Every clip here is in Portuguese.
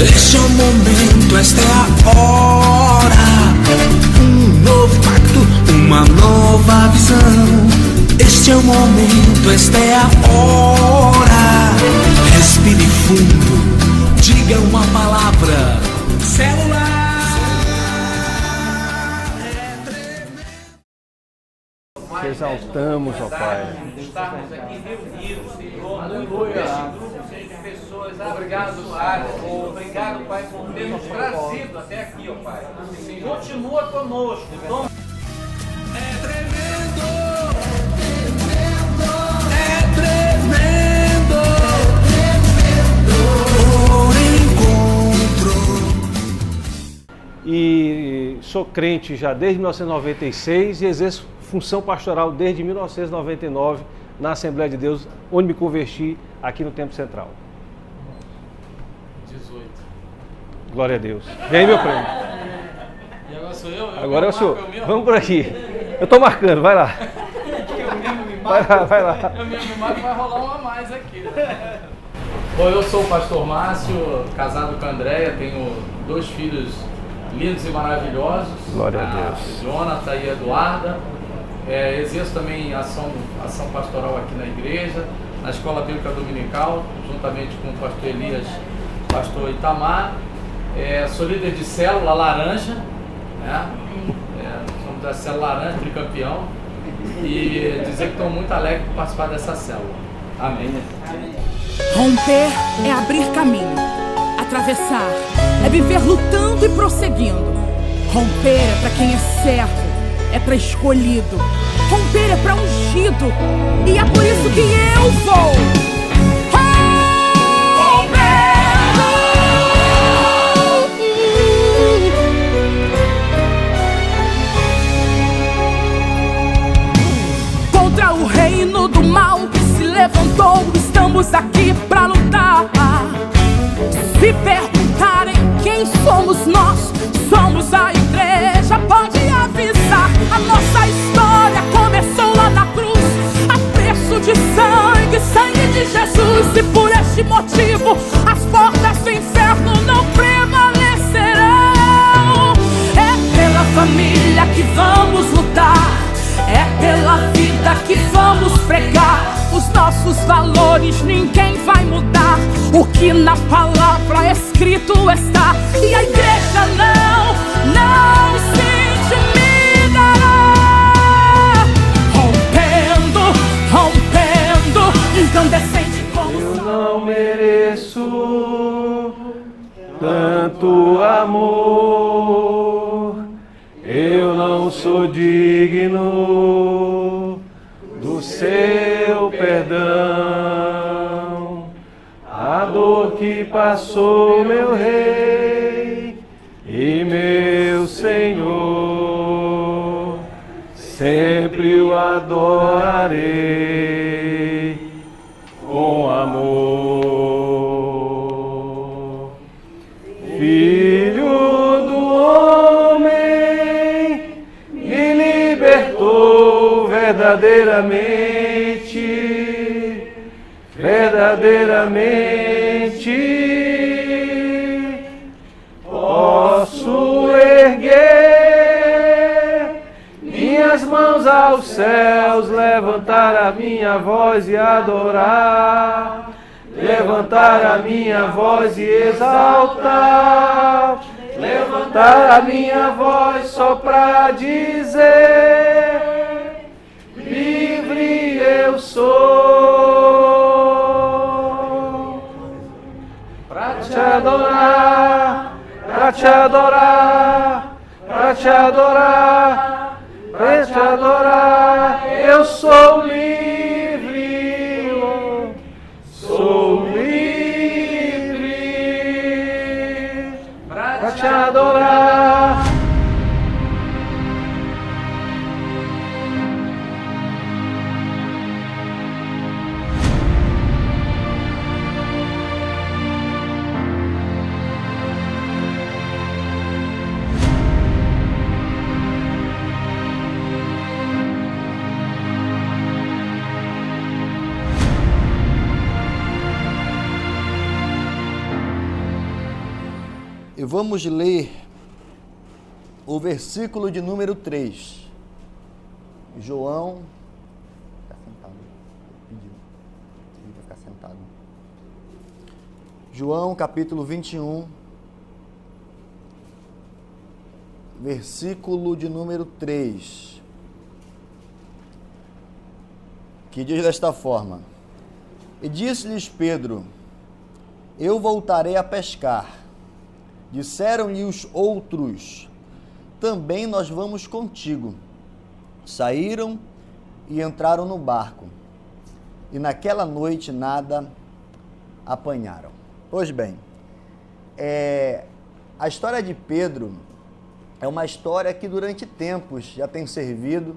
Este é o momento, esta é a hora. Um novo pacto, uma nova visão. Este é o momento, esta é a hora. Respire fundo, diga uma palavra. Célula. Te exaltamos, ó Pai. Estarmos aqui reunidos, Senhor, aleluia. Pessoas, obrigado, Pai. Obrigado, Pai, por ter nos trazido até aqui, ó Pai. Continua conosco. É tremendo, é tremendo, o encontro. E sou crente já desde 1996 e exerço função pastoral desde 1999 na Assembleia de Deus, onde me converti aqui no Templo Central. 18. Glória a Deus. Vem aí, meu prêmio. E agora sou eu? Agora é o senhor. Vamos por aqui. Eu estou marcando, vai lá. Eu mesmo me Vai lá, vai lá. Eu mesmo me marco, vai rolar uma a mais aqui. Bom, eu sou o pastor Márcio, casado com a Andréia, tenho 2 filhos lindos e maravilhosos. Glória a Deus. Jonathan e Eduarda. Exerço também ação pastoral aqui na igreja, na Escola Bíblica Dominical, juntamente com o pastor Elias, pastor Itamar. Sou líder de célula Laranja, né? Somos da célula Laranja, tricampeão. E dizer que estou muito alegre por participar dessa célula. Amém. Romper é abrir caminho, atravessar é viver lutando e prosseguindo. Romper é para quem é servo, é para escolhido. Romper é para ungido, e é por isso que eu vou contra o reino do mal que se levantou. Estamos aqui para lutar. Se perguntarem quem somos nós, somos a igreja, pode avisar. A nossa história começou lá na cruz, a preço de sangue, sangue de Jesus. E por este motivo as portas do inferno não prevalecerão. É pela família que vamos lutar, é pela vida que vamos pregar. Os nossos valores ninguém vai mudar, o que na palavra escrito está. E a igreja não se intimidará. Rompendo, incandescente como Eu não mereço tanto amor, eu não sou digno do seu perdão. A dor que passou meu Rei e meu Senhor, sempre o adorarei com amor. Filho do homem, me libertou verdadeiramente, posso erguer minhas mãos aos céus, levantar a minha voz e adorar, levantar a minha voz e exaltar, levantar a minha voz só pra dizer: livre eu sou, pra te adorar, pra te adorar, pra te adorar, pra te adorar. Eu sou livre, sou livre, pra te adorar. E vamos ler o versículo de número 3. João. Fica sentado. Pediu. Ele vai ficar sentado. João, capítulo 21. Versículo de número 3. Que diz desta forma: E disse-lhes Pedro: Eu voltarei a pescar. Disseram-lhe os outros: Também nós vamos contigo. Saíram e entraram no barco, e naquela noite nada apanharam. Pois bem, a história de Pedro é uma história que durante tempos já tem servido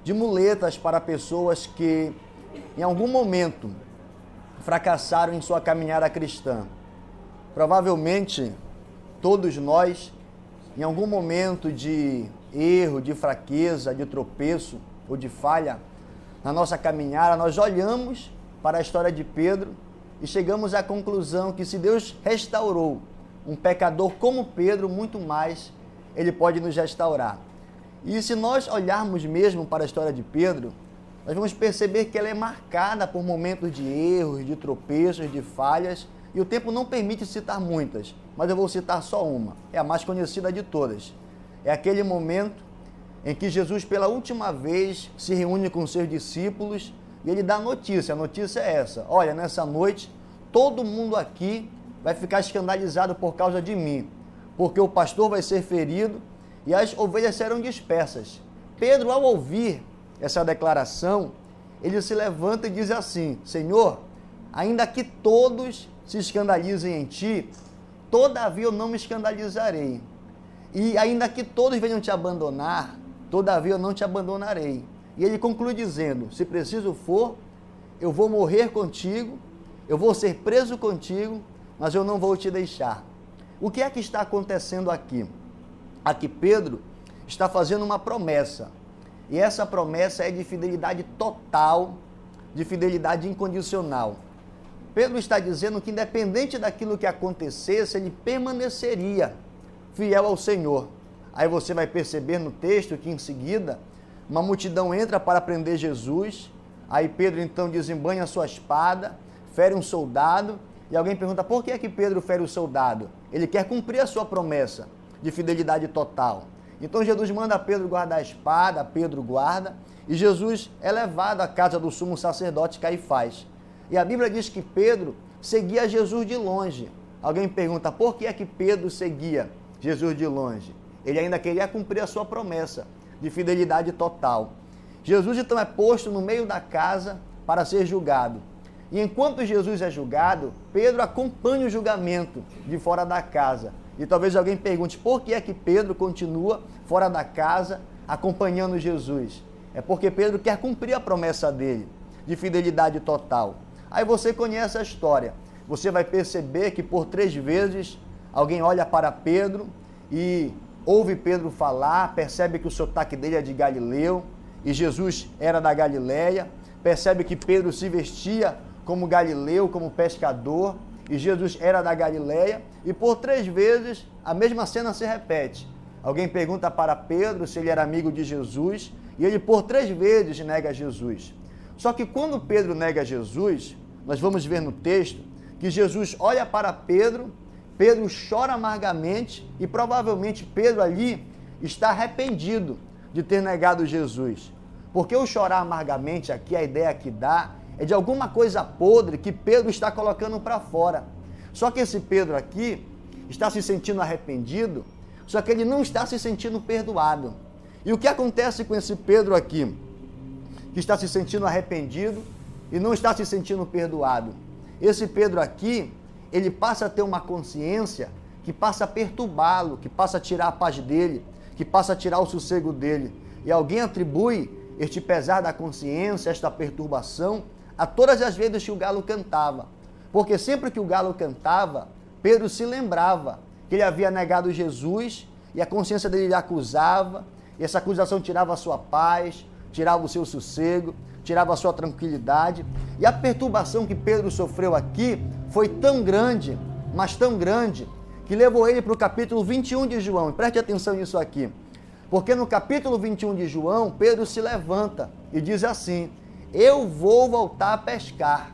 de muletas para pessoas que em algum momento fracassaram em sua caminhada cristã. Provavelmente todos nós, em algum momento de erro, de fraqueza, de tropeço ou de falha na nossa caminhada, nós olhamos para a história de Pedro e chegamos à conclusão que se Deus restaurou um pecador como Pedro, muito mais Ele pode nos restaurar. E se nós olharmos mesmo para a história de Pedro, nós vamos perceber que ela é marcada por momentos de erros, de tropeços, de falhas, e o tempo não permite citar muitas, mas eu vou citar só uma, é a mais conhecida de todas. É aquele momento em que Jesus pela última vez se reúne com seus discípulos e ele dá a notícia é essa: olha, nessa noite todo mundo aqui vai ficar escandalizado por causa de mim, porque o pastor vai ser ferido e as ovelhas serão dispersas. Pedro, ao ouvir essa declaração, ele se levanta e diz assim: Senhor, ainda que todos se escandalizem em ti, todavia eu não me escandalizarei. E ainda que todos venham te abandonar, todavia eu não te abandonarei. E ele conclui dizendo: se preciso for, eu vou morrer contigo, eu vou ser preso contigo, mas eu não vou te deixar. O que é que está acontecendo aqui? Aqui Pedro está fazendo uma promessa. E essa promessa é de fidelidade total, de fidelidade incondicional. Pedro está dizendo que independente daquilo que acontecesse, ele permaneceria fiel ao Senhor. Aí você vai perceber no texto que em seguida uma multidão entra para prender Jesus. Aí Pedro então desembanha a sua espada, fere um soldado. E alguém pergunta: por que é que Pedro fere o soldado? Ele quer cumprir a sua promessa de fidelidade total. Então Jesus manda Pedro guardar a espada, Pedro guarda, e Jesus é levado à casa do sumo sacerdote Caifás. E a Bíblia diz que Pedro seguia Jesus de longe. Alguém pergunta: por que é que Pedro seguia Jesus de longe? Ele ainda queria cumprir a sua promessa de fidelidade total. Jesus então é posto no meio da casa para ser julgado. E enquanto Jesus é julgado, Pedro acompanha o julgamento de fora da casa. E talvez alguém pergunte: por que é que Pedro continua fora da casa acompanhando Jesus? É porque Pedro quer cumprir a promessa dele de fidelidade total. Aí você conhece a história. Você vai perceber que por 3 vezes alguém olha para Pedro e ouve Pedro falar, percebe que o sotaque dele é de Galileu e Jesus era da Galileia, percebe que Pedro se vestia como galileu, como pescador, e Jesus era da Galileia, e por 3 vezes a mesma cena se repete. Alguém pergunta para Pedro se ele era amigo de Jesus, e ele por 3 vezes nega Jesus. Só que quando Pedro nega Jesus, nós vamos ver no texto que Jesus olha para Pedro, Pedro chora amargamente, e provavelmente Pedro ali está arrependido de ter negado Jesus. Porque o chorar amargamente aqui, a ideia que dá é de alguma coisa podre que Pedro está colocando para fora. Só que esse Pedro aqui está se sentindo arrependido, só que ele não está se sentindo perdoado. E o que acontece com esse Pedro aqui, que está se sentindo arrependido e não está se sentindo perdoado? Esse Pedro aqui, ele passa a ter uma consciência que passa a perturbá-lo, que passa a tirar a paz dele, que passa a tirar o sossego dele. E alguém atribui este pesar da consciência, esta perturbação, a todas as vezes que o galo cantava. Porque sempre que o galo cantava, Pedro se lembrava que ele havia negado Jesus e a consciência dele lhe acusava, e essa acusação tirava a sua paz, tirava o seu sossego, tirava a sua tranquilidade. E a perturbação que Pedro sofreu aqui foi tão grande, mas tão grande, que levou ele para o capítulo 21 de João. E preste atenção nisso aqui. Porque no capítulo 21 de João, Pedro se levanta e diz assim: eu vou voltar a pescar.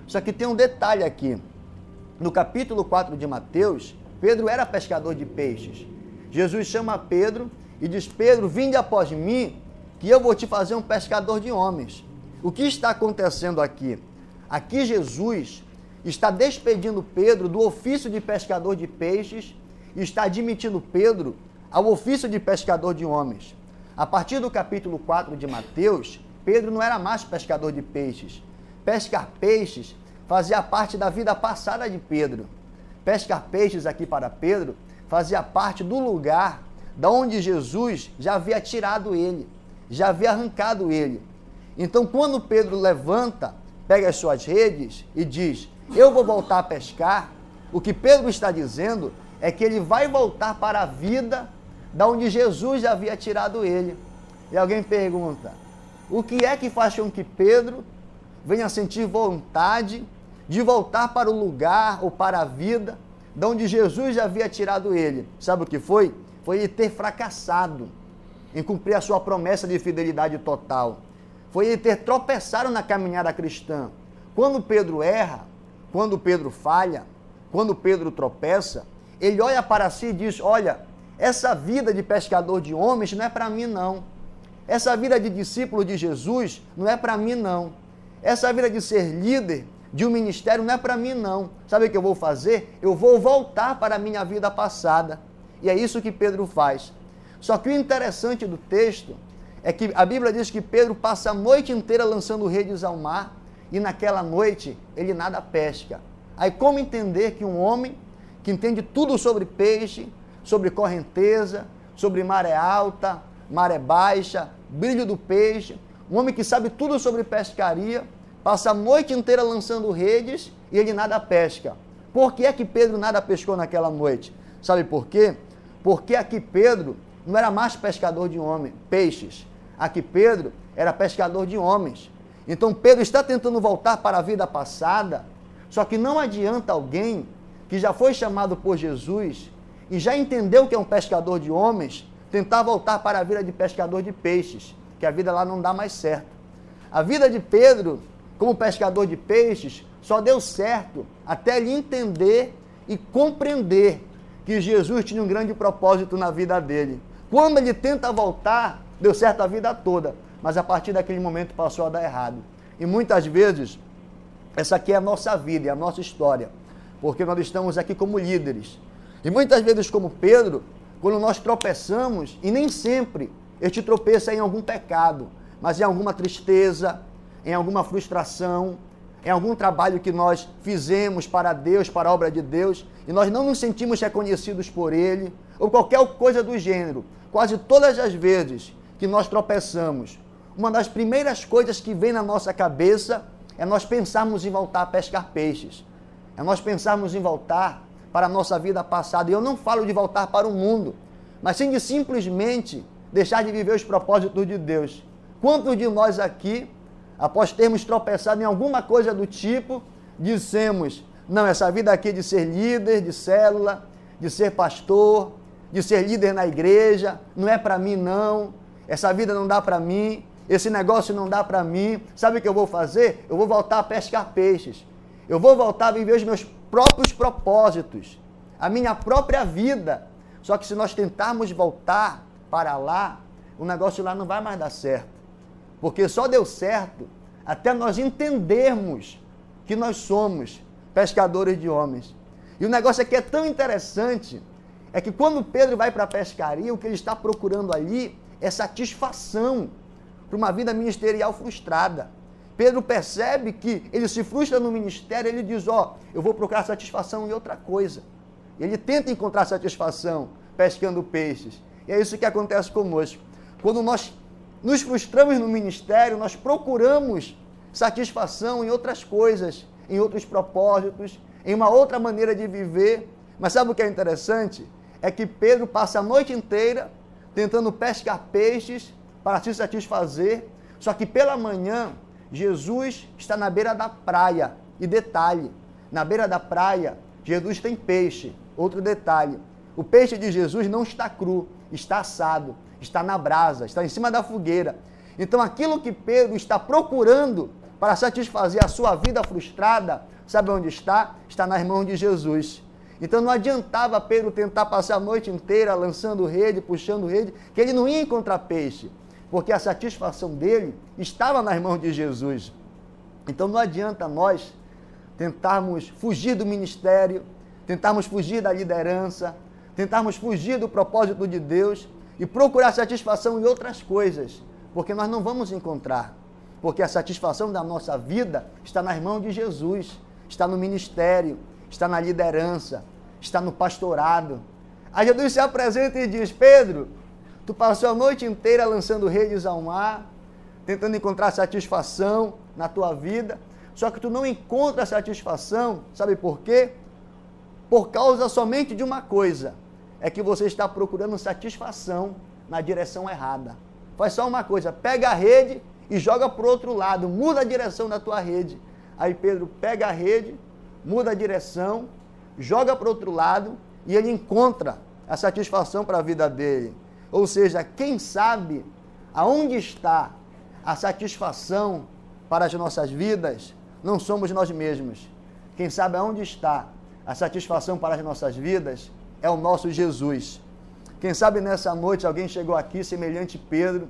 Só que tem um detalhe aqui. No capítulo 4 de Mateus, Pedro era pescador de peixes. Jesus chama Pedro e diz: Pedro, vinde após mim, que eu vou te fazer um pescador de homens. O que está acontecendo aqui? Aqui Jesus está despedindo Pedro do ofício de pescador de peixes e está admitindo Pedro ao ofício de pescador de homens. A partir do capítulo 4 de Mateus, Pedro não era mais pescador de peixes. Pescar peixes fazia parte da vida passada de Pedro. Pescar peixes aqui para Pedro fazia parte do lugar da onde Jesus já havia tirado ele, já havia arrancado ele. Então, quando Pedro levanta, pega as suas redes e diz: eu vou voltar a pescar, o que Pedro está dizendo é que ele vai voltar para a vida da onde Jesus já havia tirado ele. E alguém pergunta: o que é que faz com que Pedro venha sentir vontade de voltar para o lugar ou para a vida da onde Jesus já havia tirado ele? Sabe o que foi? Foi ele ter fracassado em cumprir a sua promessa de fidelidade total. Foi ele ter tropeçado na caminhada cristã. Quando Pedro erra, quando Pedro falha, quando Pedro tropeça, ele olha para si e diz: olha, essa vida de pescador de homens não é para mim não. Essa vida de discípulo de Jesus não é para mim não. Essa vida de ser líder de um ministério não é para mim não. Sabe o que eu vou fazer? Eu vou voltar para a minha vida passada. E é isso que Pedro faz. Só que o interessante do texto é que a Bíblia diz que Pedro passa a noite inteira lançando redes ao mar e naquela noite ele nada pesca. Aí como entender que um homem que entende tudo sobre peixe, sobre correnteza, sobre maré alta, maré baixa, brilho do peixe, um homem que sabe tudo sobre pescaria, passa a noite inteira lançando redes e ele nada pesca. Por que é que Pedro nada pescou naquela noite? Sabe por quê? Porque aqui Pedro não era mais pescador de peixes. Aqui Pedro era pescador de homens. Então Pedro está tentando voltar para a vida passada, só que não adianta alguém que já foi chamado por Jesus e já entendeu que é um pescador de homens, tentar voltar para a vida de pescador de peixes, que a vida lá não dá mais certo. A vida de Pedro, como pescador de peixes, só deu certo até ele entender e compreender que Jesus tinha um grande propósito na vida dele. Quando ele tenta voltar, deu certo a vida toda, mas a partir daquele momento passou a dar errado. E muitas vezes, essa aqui é a nossa vida, é a nossa história, porque nós estamos aqui como líderes. E muitas vezes, como Pedro, quando nós tropeçamos, e nem sempre este tropeço é em algum pecado, mas em alguma tristeza, em alguma frustração, em algum trabalho que nós fizemos para Deus, para a obra de Deus, e nós não nos sentimos reconhecidos por Ele, ou qualquer coisa do gênero. Quase todas as vezes que nós tropeçamos, uma das primeiras coisas que vem na nossa cabeça é nós pensarmos em voltar a pescar peixes. É nós pensarmos em voltar para a nossa vida passada. E eu não falo de voltar para o mundo, mas sim de simplesmente deixar de viver os propósitos de Deus. Quantos de nós aqui, após termos tropeçado em alguma coisa do tipo, dissemos: não, essa vida aqui de ser líder de célula, de ser pastor, de ser líder na igreja, não é para mim não, essa vida não dá para mim, esse negócio não dá para mim. Sabe o que eu vou fazer? Eu vou voltar a pescar peixes. Eu vou voltar a viver os meus próprios propósitos, a minha própria vida. Só que se nós tentarmos voltar para lá, o negócio lá não vai mais dar certo. Porque só deu certo até nós entendermos que nós somos pescadores de homens. E o negócio aqui é tão interessante, é que quando Pedro vai para a pescaria, o que ele está procurando ali é satisfação para uma vida ministerial frustrada. Pedro percebe que ele se frustra no ministério, ele diz: eu vou procurar satisfação em outra coisa. Ele tenta encontrar satisfação pescando peixes. E é isso que acontece conosco. Quando nós nos frustramos no ministério, nós procuramos satisfação em outras coisas, em outros propósitos, em uma outra maneira de viver. Mas sabe o que é interessante? É que Pedro passa a noite inteira tentando pescar peixes para se satisfazer, só que pela manhã Jesus está na beira da praia. E detalhe, na beira da praia Jesus tem peixe. Outro detalhe, o peixe de Jesus não está cru, está assado, está na brasa, está em cima da fogueira. Então aquilo que Pedro está procurando para satisfazer a sua vida frustrada, sabe onde está? Está nas mãos de Jesus. Então não adiantava Pedro tentar passar a noite inteira lançando rede, puxando rede, que ele não ia encontrar peixe, porque a satisfação dele estava nas mãos de Jesus. Então não adianta nós tentarmos fugir do ministério, tentarmos fugir da liderança, tentarmos fugir do propósito de Deus e procurar satisfação em outras coisas, porque nós não vamos encontrar, porque a satisfação da nossa vida está nas mãos de Jesus, está no ministério, está na liderança, está no pastorado. Aí Jesus se apresenta e diz: Pedro, tu passou a noite inteira lançando redes ao mar, tentando encontrar satisfação na tua vida, só que tu não encontra satisfação, sabe por quê? Por causa somente de uma coisa, é que você está procurando satisfação na direção errada. Faz só uma coisa, pega a rede e joga para o outro lado, muda a direção da tua rede. Aí Pedro pega a rede, muda a direção, joga para o outro lado e ele encontra a satisfação para a vida dele. Ou seja, quem sabe aonde está a satisfação para as nossas vidas, não somos nós mesmos. Quem sabe aonde está a satisfação para as nossas vidas é o nosso Jesus. Quem sabe nessa noite alguém chegou aqui semelhante a Pedro,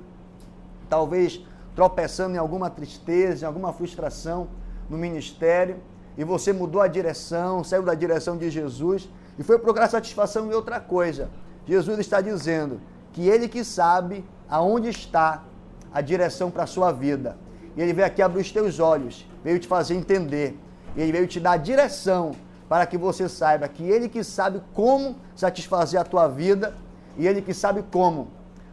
talvez tropeçando em alguma tristeza, em alguma frustração no ministério, e você mudou a direção, saiu da direção de Jesus e foi procurar satisfação em outra coisa. Jesus está dizendo que Ele que sabe aonde está a direção para a sua vida. E Ele veio aqui abrir os teus olhos, veio te fazer entender, Ele veio te dar a direção para que você saiba que Ele que sabe como satisfazer a tua vida e Ele que sabe como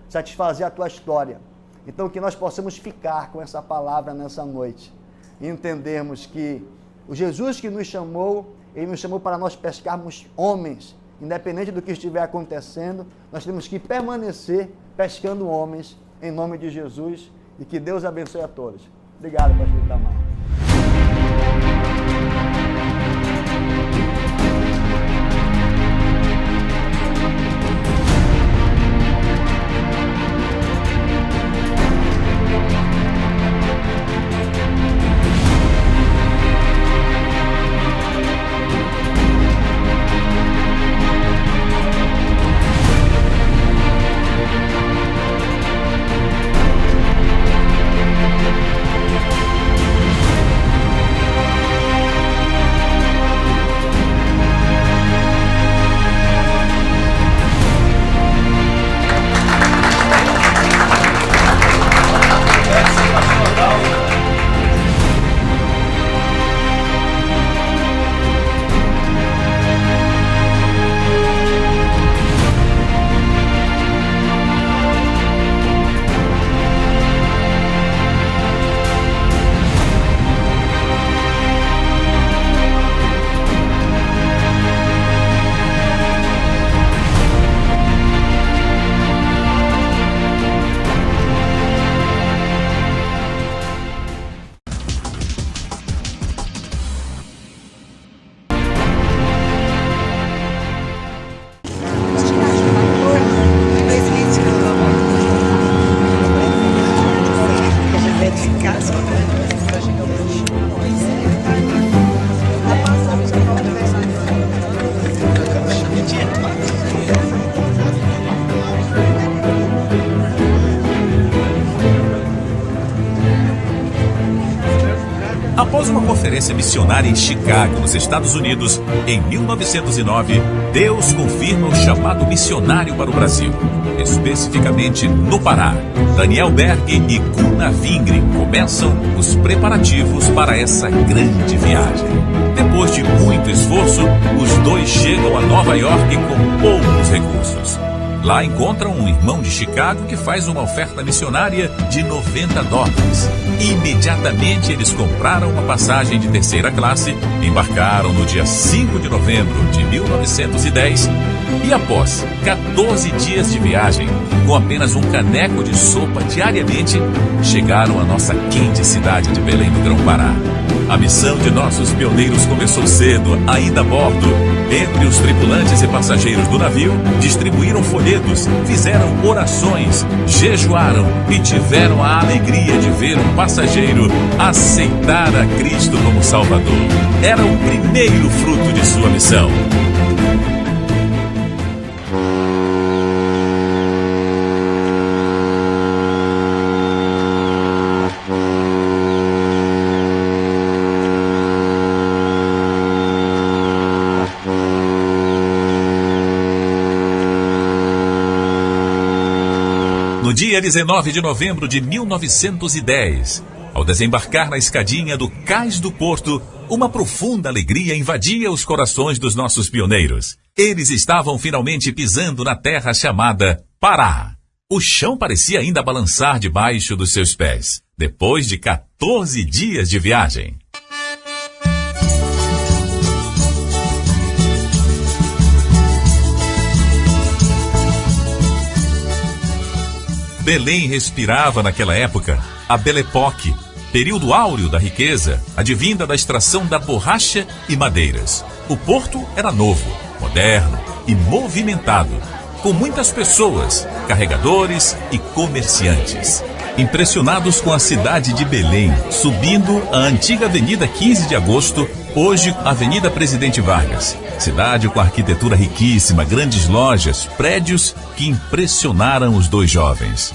satisfazer a tua história. Então que nós possamos ficar com essa palavra nessa noite e entendermos que o Jesus que nos chamou, Ele nos chamou para nós pescarmos homens, independente do que estiver acontecendo, nós temos que permanecer pescando homens em nome de Jesus e que Deus abençoe a todos. Obrigado, pastor Itamar. Após uma conferência missionária em Chicago, nos Estados Unidos, em 1909, Deus confirma o chamado missionário para o Brasil, especificamente no Pará. Daniel Berg e Gunnar Wingren começam os preparativos para essa grande viagem. Depois de muito esforço, os dois chegam a Nova York com poucos recursos. Lá encontram um irmão de Chicago que faz uma oferta missionária de $90. Imediatamente eles compraram uma passagem de terceira classe, embarcaram no dia 5 de novembro de 1910 e após 14 dias de viagem, com apenas um caneco de sopa diariamente, chegaram à nossa quente cidade de Belém do Grão-Pará. A missão de nossos pioneiros começou cedo, ainda a bordo. Entre os tripulantes e passageiros do navio, distribuíram folhetos, fizeram orações, jejuaram e tiveram a alegria de ver um passageiro aceitar a Cristo como Salvador. Era o primeiro fruto de sua missão. No dia 19 de novembro de 1910, ao desembarcar na escadinha do Cais do Porto, uma profunda alegria invadia os corações dos nossos pioneiros. Eles estavam finalmente pisando na terra chamada Pará. O chão parecia ainda balançar debaixo dos seus pés, depois de 14 dias de viagem. Belém respirava naquela época a Belle Époque, período áureo da riqueza, advinda da extração da borracha e madeiras. O porto era novo, moderno e movimentado, com muitas pessoas, carregadores e comerciantes. Impressionados com a cidade de Belém, subindo a antiga Avenida 15 de Agosto, hoje Avenida Presidente Vargas. Cidade com arquitetura riquíssima, grandes lojas, prédios que impressionaram os dois jovens.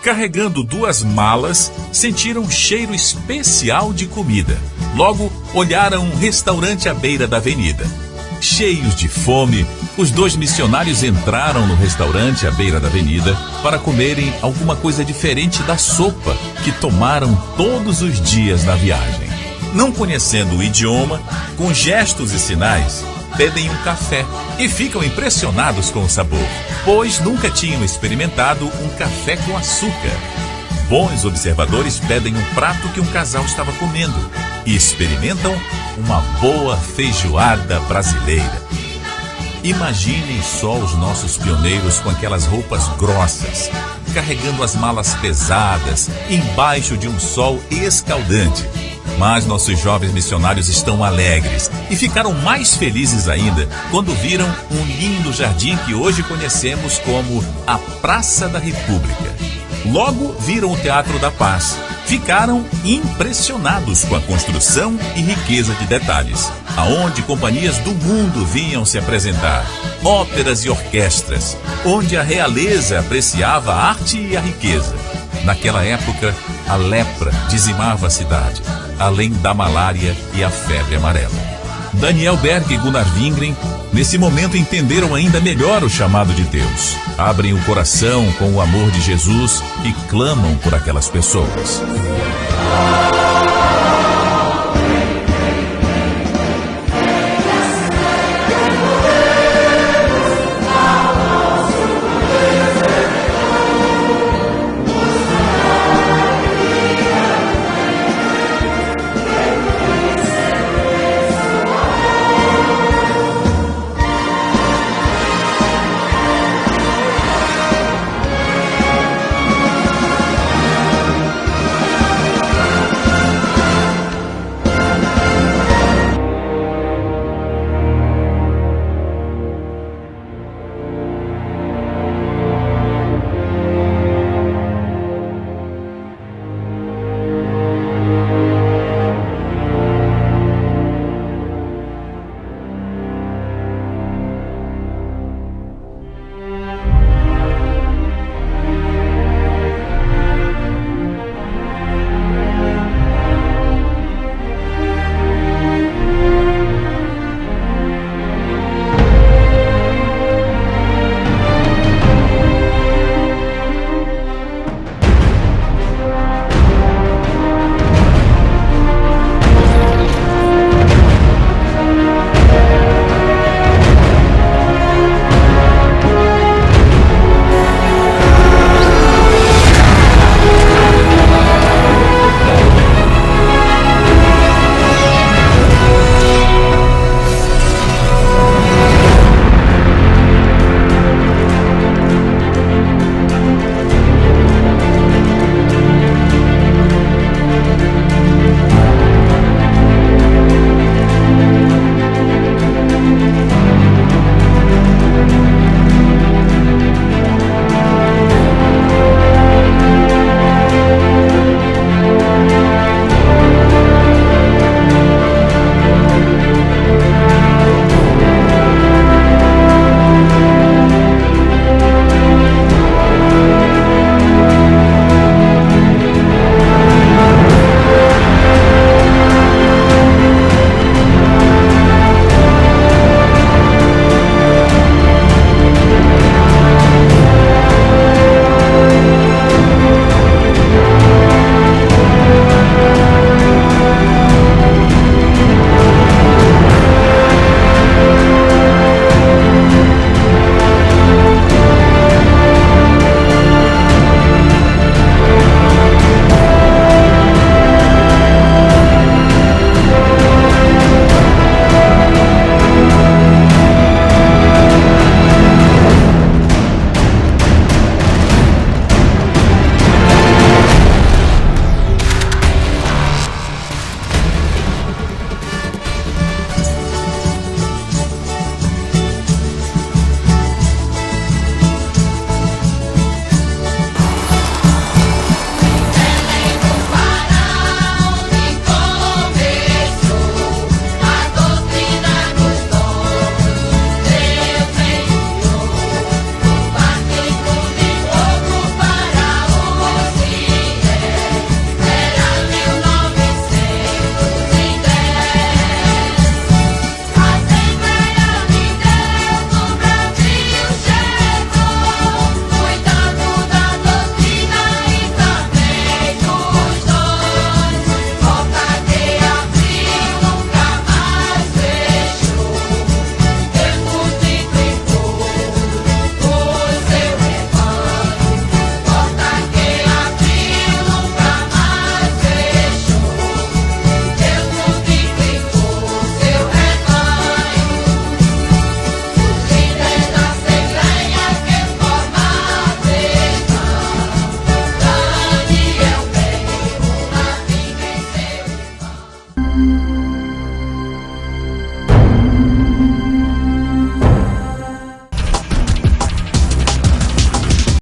Carregando 2 malas, sentiram um cheiro especial de comida. Logo, olharam um restaurante à beira da avenida. Cheios de fome, os 2 missionários entraram no restaurante à beira da avenida para comerem alguma coisa diferente da sopa que tomaram todos os dias na viagem. Não conhecendo o idioma, com gestos e sinais, pedem um café e ficam impressionados com o sabor, pois nunca tinham experimentado um café com açúcar. Bons observadores pedem um prato que um casal estava comendo e experimentam uma boa feijoada brasileira. Imaginem só os nossos pioneiros com aquelas roupas grossas, carregando as malas pesadas, embaixo de um sol escaldante. Mas nossos jovens missionários estão alegres e ficaram mais felizes ainda quando viram um lindo jardim que hoje conhecemos como a Praça da República. Logo viram o Teatro da Paz. Ficaram impressionados com a construção e riqueza de detalhes, aonde companhias do mundo vinham se apresentar, óperas e orquestras, onde a realeza apreciava a arte e a riqueza. Naquela época, a lepra dizimava a cidade, além da malária e a febre amarela. Daniel Berg e Gunnar Wingren, nesse momento, entenderam ainda melhor o chamado de Deus. Abrem o coração com o amor de Jesus e clamam por aquelas pessoas.